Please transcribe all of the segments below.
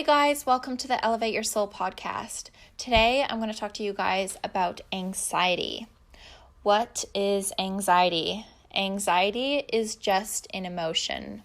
Hey guys, welcome to the Elevate Your Soul podcast. Today I'm going to talk to you guys about anxiety. What is anxiety? Anxiety is just an emotion.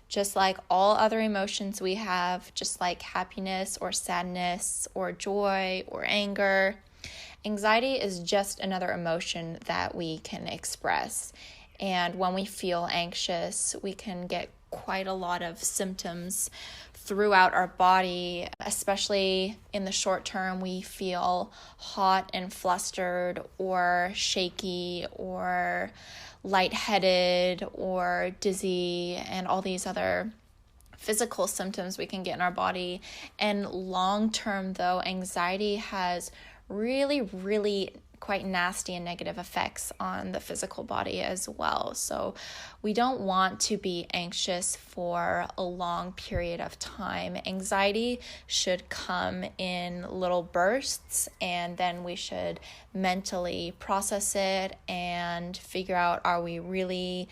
Just like all other emotions we have, just like happiness or sadness or joy or anger, anxiety is just another emotion that we can express. And when we feel anxious, we can get quite a lot of symptoms throughout our body, especially in the short term. We feel hot and flustered or shaky or lightheaded or dizzy and all these other physical symptoms we can get in our body. And long term though, anxiety has really quite nasty and negative effects on the physical body as well. So we don't want to be anxious for a long period of time. Anxiety should come in little bursts, and then we should mentally process it and figure out, are we really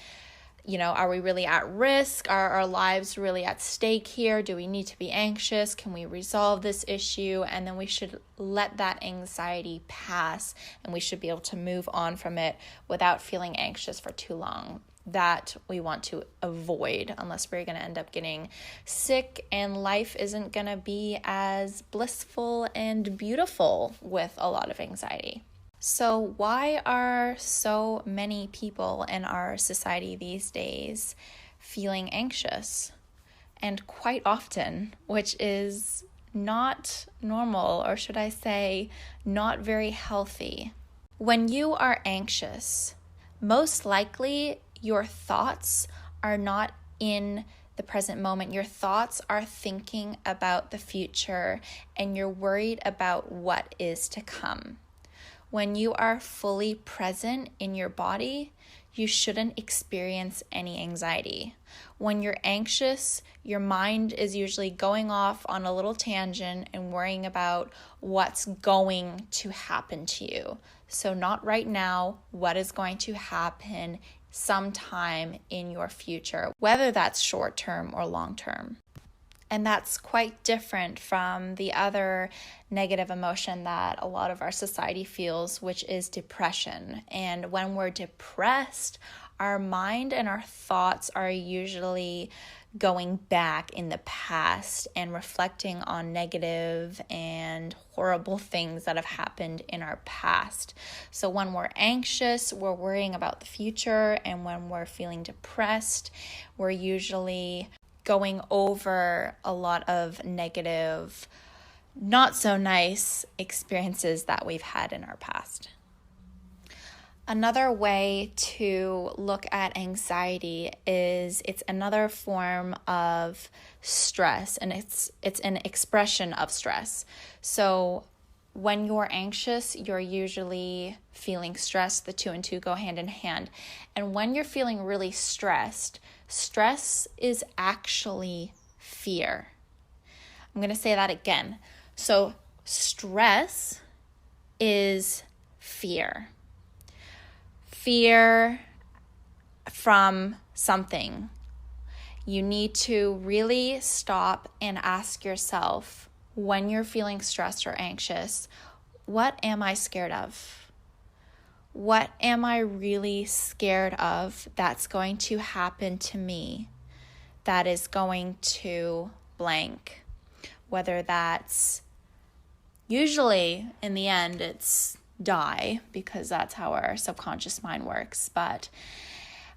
at risk? Are our lives really at stake here? Do we need to be anxious? Can we resolve this issue? And then we should let that anxiety pass, and we should be able to move on from it without feeling anxious for too long. That we want to avoid, unless we're going to end up getting sick and life isn't going to be as blissful and beautiful with a lot of anxiety. So why are so many people in our society these days feeling anxious? And quite often, which is not normal, or should I say, not very healthy. When you are anxious, most likely your thoughts are not in the present moment. Your thoughts are thinking about the future, and you're worried about what is to come. When you are fully present in your body, you shouldn't experience any anxiety. When you're anxious, your mind is usually going off on a little tangent and worrying about what's going to happen to you. So not right now, what is going to happen sometime in your future, whether that's short term or long term. And that's quite different from the other negative emotion that a lot of our society feels, which is depression. And when we're depressed, our mind and our thoughts are usually going back in the past and reflecting on negative and horrible things that have happened in our past. So when we're anxious, we're worrying about the future. And when we're feeling depressed, we're usually going over a lot of negative, not so nice experiences that we've had in our past. Another way to look at anxiety is it's another form of stress, and it's an expression of stress. So when you're anxious, you're usually feeling stressed. The two and two go hand in hand. And when you're feeling really stressed, stress is actually fear. I'm going to say that again. So stress is fear. Fear from something. You need to really stop and ask yourself, when you're feeling stressed or anxious, what am I scared of? What am I really scared of that's going to happen to me that is going to blank? Whether that's, usually in the end, it's die, because that's how our subconscious mind works. But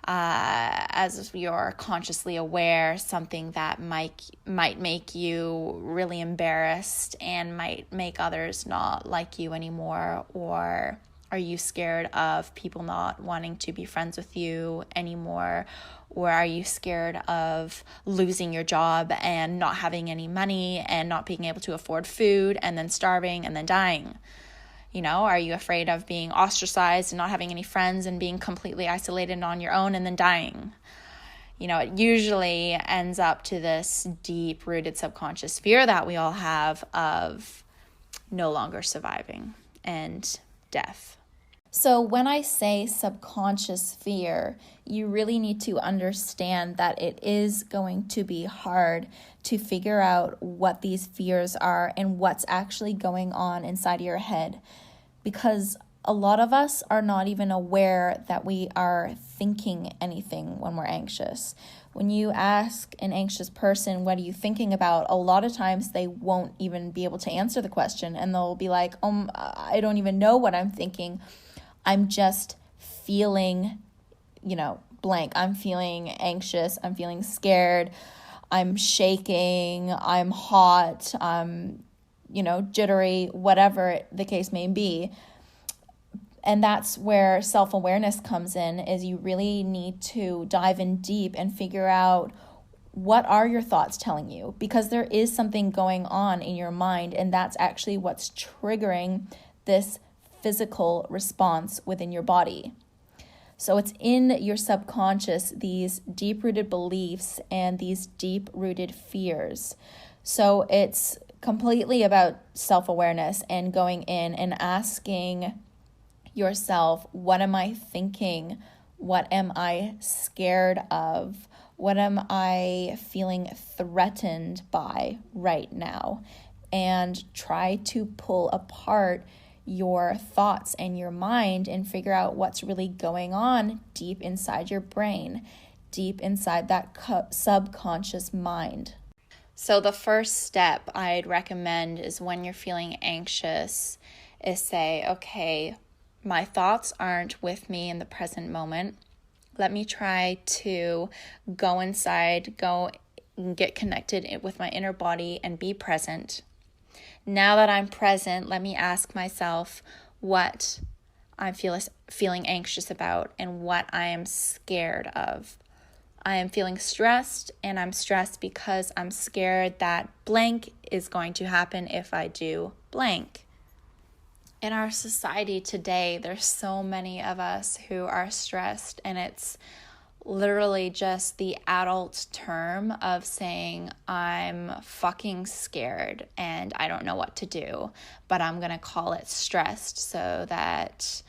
as you're consciously aware, something that might make you really embarrassed and might make others not like you anymore. Or are you scared of people not wanting to be friends with you anymore? Or are you scared of losing your job and not having any money and not being able to afford food and then starving and then dying? Are you afraid of being ostracized and not having any friends and being completely isolated and on your own and then dying? It usually ends up to this deep-rooted subconscious fear that we all have of no longer surviving and death. So when I say subconscious fear, you really need to understand that it is going to be hard to figure out what these fears are and what's actually going on inside of your head, because a lot of us are not even aware that we are thinking anything when we're anxious. When you ask an anxious person, what are you thinking about? A lot of times they won't even be able to answer the question, and they'll be like, I don't even know what I'm thinking. I'm just feeling, blank. I'm feeling anxious. I'm feeling scared. I'm shaking. I'm hot. I'm, jittery, whatever the case may be. And that's where self-awareness comes in, is you really need to dive in deep and figure out, what are your thoughts telling you? Because there is something going on in your mind, and that's actually what's triggering this physical response within your body. So it's in your subconscious, these deep-rooted beliefs and these deep-rooted fears. So it's completely about self-awareness and going in and asking yourself, what am I thinking? What am I scared of? What am I feeling threatened by right now? And try to pull apart your thoughts and your mind and figure out what's really going on deep inside your brain, deep inside that subconscious mind. So the first step I'd recommend is, when you're feeling anxious, is say, okay, my thoughts aren't with me in the present moment. Let me try to go inside, go and get connected with my inner body and be present. Now that I'm present, let me ask myself what I'm feeling anxious about and what I am scared of. I am feeling stressed, and I'm stressed because I'm scared that blank is going to happen if I do blank. In our society today, there's so many of us who are stressed, and it's literally just the adult term of saying, I'm fucking scared and I don't know what to do, but I'm going to call it stressed so that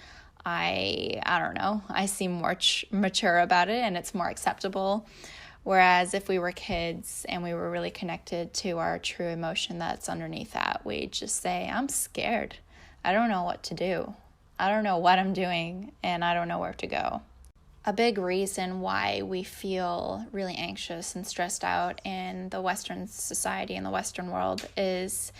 I don't know, I seem more mature about it and it's more acceptable. Whereas if we were kids and we were really connected to our true emotion that's underneath that, we'd just say, I'm scared. I don't know what to do. I don't know what I'm doing, and I don't know where to go. A big reason why we feel really anxious and stressed out in the Western society, in the Western world, is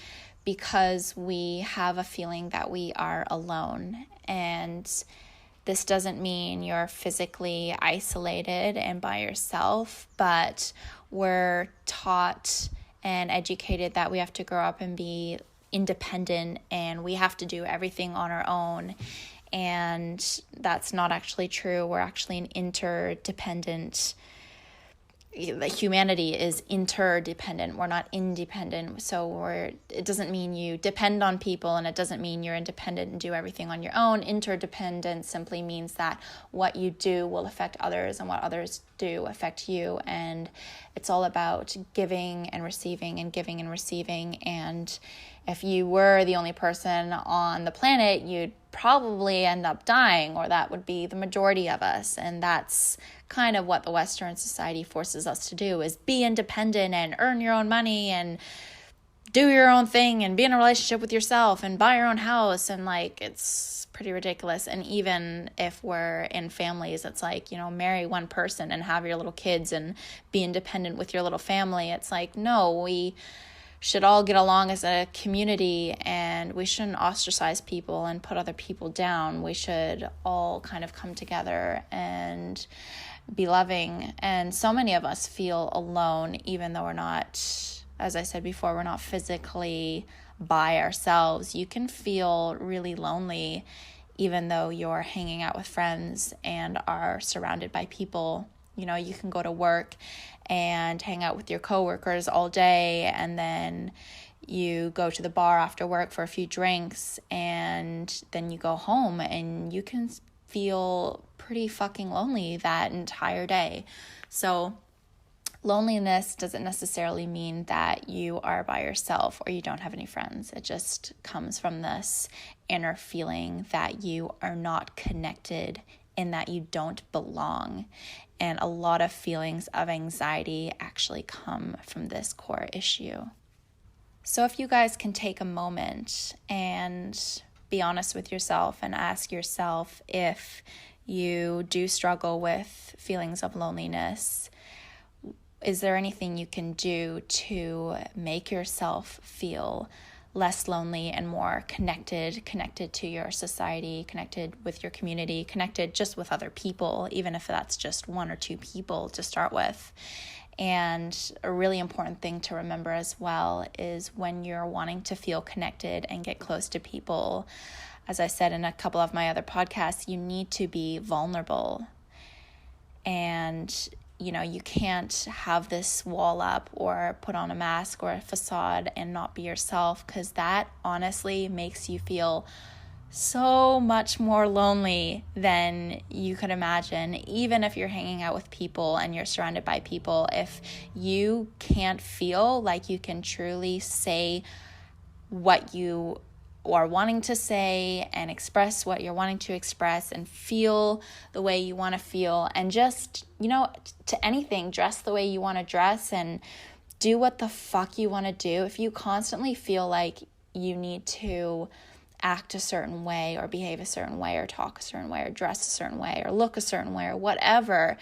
because we have a feeling that we are alone. And this doesn't mean you're physically isolated and by yourself, but we're taught and educated that we have to grow up and be independent and we have to do everything on our own. And that's not actually true. We're actually an interdependent. Humanity is interdependent. We're not independent. So it doesn't mean you depend on people, and it doesn't mean you're independent and do everything on your own. Interdependent simply means that what you do will affect others, and what others do affect you. And it's all about giving and receiving and giving and receiving. And if you were the only person on the planet, you'd probably end up dying, or that would be the majority of us. And that's kind of what the Western society forces us to do, is be independent and earn your own money and do your own thing and be in a relationship with yourself and buy your own house. And it's pretty ridiculous. And even if we're in families, it's marry one person and have your little kids and be independent with your little family. It's no, we should all get along as a community, and we shouldn't ostracize people and put other people down. We should all kind of come together and be loving. And so many of us feel alone, even though we're not, as I said before, we're not physically by ourselves. You can feel really lonely even though you're hanging out with friends and are surrounded by people. You can go to work and hang out with your coworkers all day, and then you go to the bar after work for a few drinks, and then you go home, and you can feel pretty fucking lonely that entire day. So Loneliness doesn't necessarily mean that you are by yourself or you don't have any friends. It just comes from this inner feeling that you are not connected and that you don't belong. And a lot of feelings of anxiety actually come from this core issue. So if you guys can take a moment and be honest with yourself and ask yourself if you do struggle with feelings of loneliness, is there anything you can do to make yourself feel less lonely and more connected to your society, connected with your community, connected just with other people, even if that's just one or two people to start with? And a really important thing to remember as well is when you're wanting to feel connected and get close to people, as I said in a couple of my other podcasts, you need to be vulnerable. And you can't have this wall up or put on a mask or a facade and not be yourself, because that honestly makes you feel so much more lonely than you could imagine. Even if you're hanging out with people and you're surrounded by people, if you can't feel like you can truly say what you are wanting to say and express what you're wanting to express and feel the way you want to feel, and just, to anything, dress the way you want to dress and do what the fuck you want to do. If you constantly feel like you need to act a certain way or behave a certain way or talk a certain way or dress a certain way or look a certain way or whatever,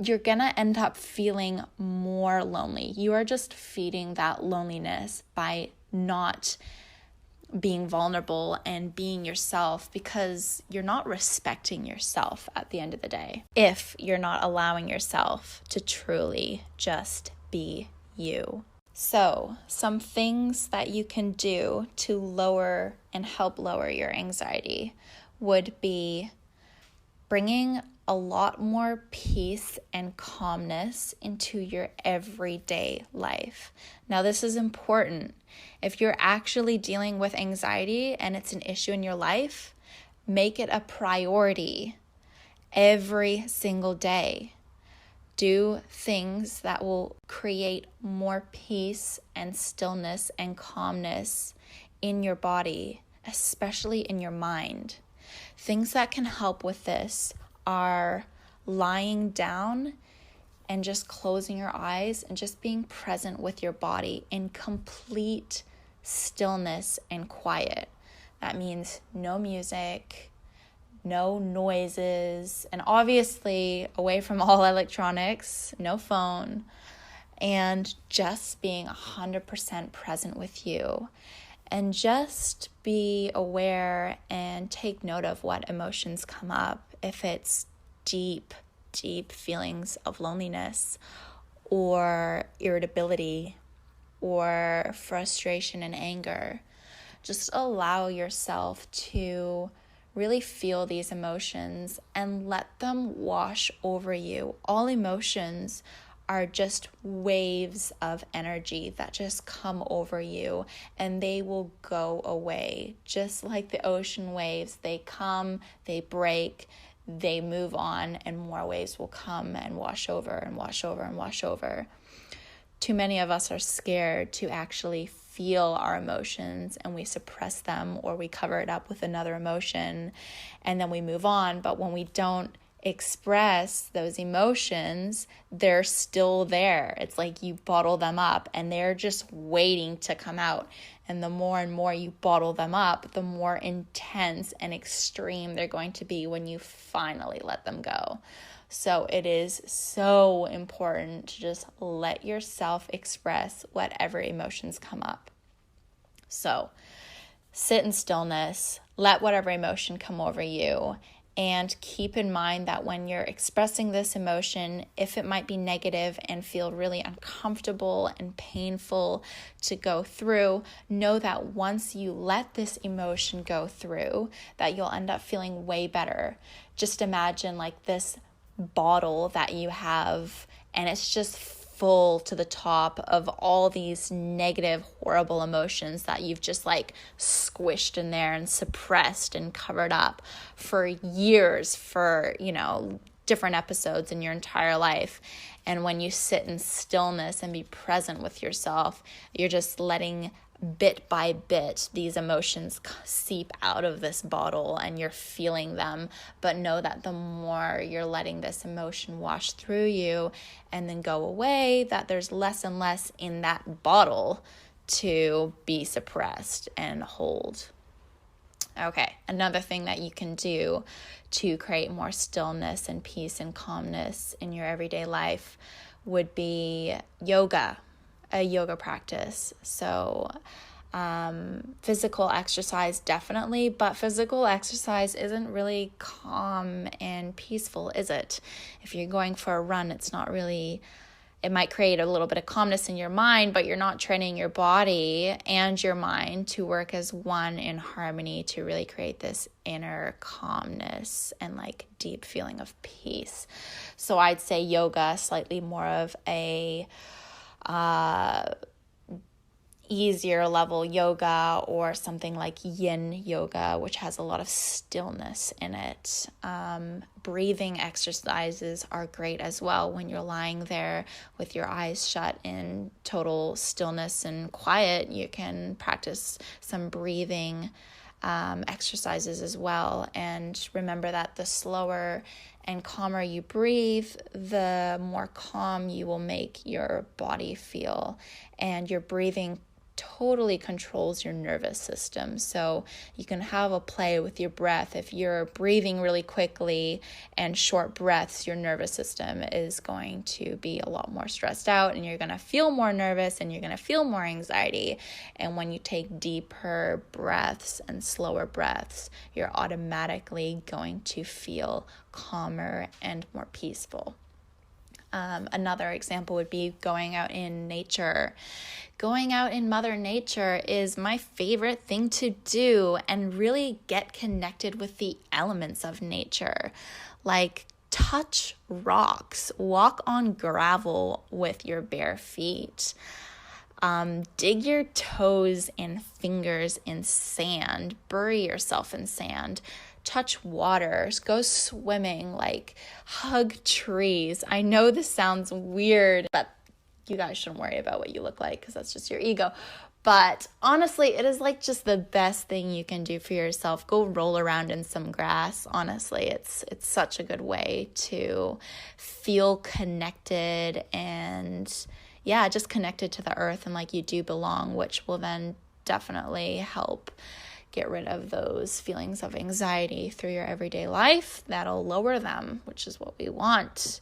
you're gonna end up feeling more lonely. You are just feeding that loneliness by not being vulnerable and being yourself, because you're not respecting yourself at the end of the day if you're not allowing yourself to truly just be you. So, some things that you can do to lower and help lower your anxiety would be bringing a lot more peace and calmness into your everyday life. Now, this is important. If you're actually dealing with anxiety and it's an issue in your life, make it a priority every single day. Do things that will create more peace and stillness and calmness in your body, especially in your mind. Things that can help with this are lying down and just closing your eyes and just being present with your body in complete stillness and quiet. That means no music, no noises, and obviously away from all electronics, no phone, and just being 100% present with you. And just be aware and take note of what emotions come up. If it's deep feelings of loneliness or irritability or frustration and anger, just allow yourself to really feel these emotions and let them wash over you. All emotions are just waves of energy that just come over you, and they will go away. Just like the ocean waves, they come, they break, they move on, and more waves will come and wash over and wash over and wash over. Too many of us are scared to actually feel our emotions, and we suppress them or we cover it up with another emotion, and then we move on. But when we don't express those emotions, they're still there. It's like you bottle them up and they're just waiting to come out. And the more and more you bottle them up, the more intense and extreme they're going to be when you finally let them go. So it is so important to just let yourself express whatever emotions come up. So sit in stillness, let whatever emotion come over you, and keep in mind that when you're expressing this emotion, if it might be negative and feel really uncomfortable and painful to go through, know that once you let this emotion go through, that you'll end up feeling way better. Just imagine like this bottle that you have, and it's just full to the top of all these negative, horrible emotions that you've just like squished in there and suppressed and covered up for years, for, different episodes in your entire life. And when you sit in stillness and be present with yourself, you're just letting bit by bit these emotions seep out of this bottle, and you're feeling them. But know that the more you're letting this emotion wash through you and then go away, that there's less and less in that bottle to be suppressed and hold. Okay, another thing that you can do to create more stillness and peace and calmness in your everyday life would be yoga, a yoga practice. So physical exercise definitely, but physical exercise isn't really calm and peaceful, is it? If you're going for a run, it's not really... It might create a little bit of calmness in your mind, but you're not training your body and your mind to work as one in harmony to really create this inner calmness and like deep feeling of peace. So I'd say yoga, slightly more of a easier level yoga, or something like yin yoga, which has a lot of stillness in it. Breathing exercises are great as well. When you're lying there with your eyes shut in total stillness and quiet, you can practice some breathing exercises as well. And remember that the slower and calmer you breathe, the more calm you will make your body feel. And your breathing totally controls your nervous system. So you can have a play with your breath. If you're breathing really quickly and short breaths, your nervous system is going to be a lot more stressed out, and you're going to feel more nervous, and you're going to feel more anxiety. And when you take deeper breaths and slower breaths, you're automatically going to feel calmer and more peaceful. Another example would be going out in nature. Going out in Mother Nature is my favorite thing to do, and really get connected with the elements of nature. Like touch rocks, walk on gravel with your bare feet. Dig your toes and fingers in sand, bury yourself in sand. Touch water, go swimming, like hug trees. I know this sounds weird, but you guys shouldn't worry about what you look like, because that's just your ego. But honestly, it is like just the best thing you can do for yourself. Go roll around in some grass. Honestly, it's such a good way to feel connected, and yeah, just connected to the earth, and like you do belong, which will then definitely help get rid of those feelings of anxiety through your everyday life. That'll lower them, which is what we want.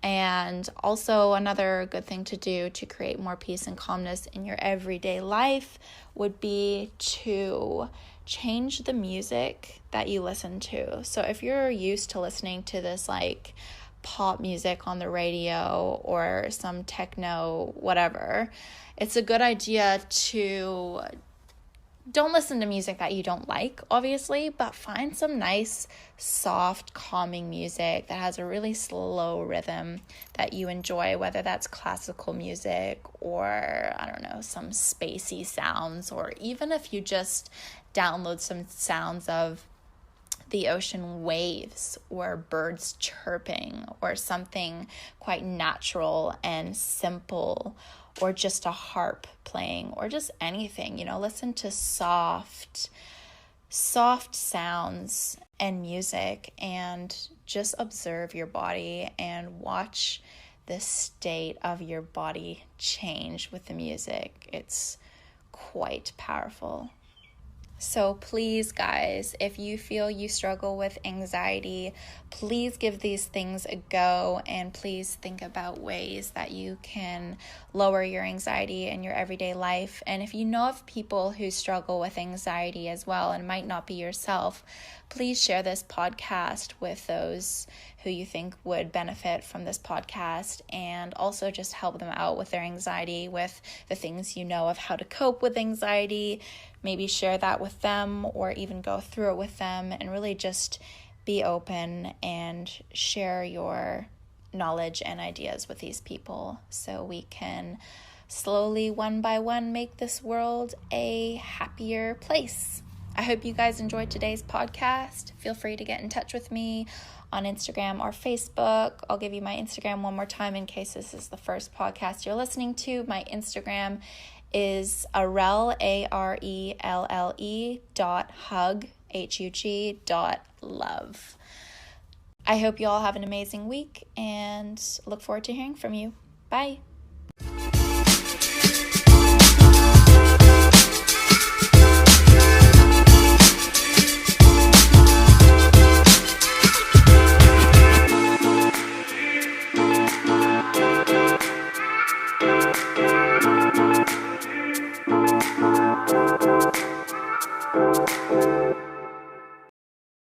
And also another good thing to do to create more peace and calmness in your everyday life would be to change the music that you listen to. So if you're used to listening to this like pop music on the radio or some techno, whatever, it's a good idea to don't listen to music that you don't like, obviously, but find some nice, soft, calming music that has a really slow rhythm that you enjoy, whether that's classical music or, I don't know, some spacey sounds, or even if you just download some sounds of the ocean waves or birds chirping or something quite natural and simple, or just a harp playing, or just anything, listen to soft sounds and music, and just observe your body and watch the state of your body change with the music. It's quite powerful. So please, guys, if you feel you struggle with anxiety, please give these things a go, and please think about ways that you can lower your anxiety in your everyday life. And if you know of people who struggle with anxiety as well, and might not be yourself, please share this podcast with those who you think would benefit from this podcast, and also just help them out with their anxiety, with the things you know of how to cope with anxiety. Maybe share that with them, or even go through it with them, and really just be open and share your knowledge and ideas with these people, so we can slowly, one by one, make this world a happier place. I hope you guys enjoyed today's podcast. Feel free to get in touch with me on Instagram or Facebook. I'll give you my Instagram one more time in case this is the first podcast you're listening to. My Instagram is Arelle, ARELLE.hug, HUG.love. I hope you all have an amazing week and look forward to hearing from you. Bye.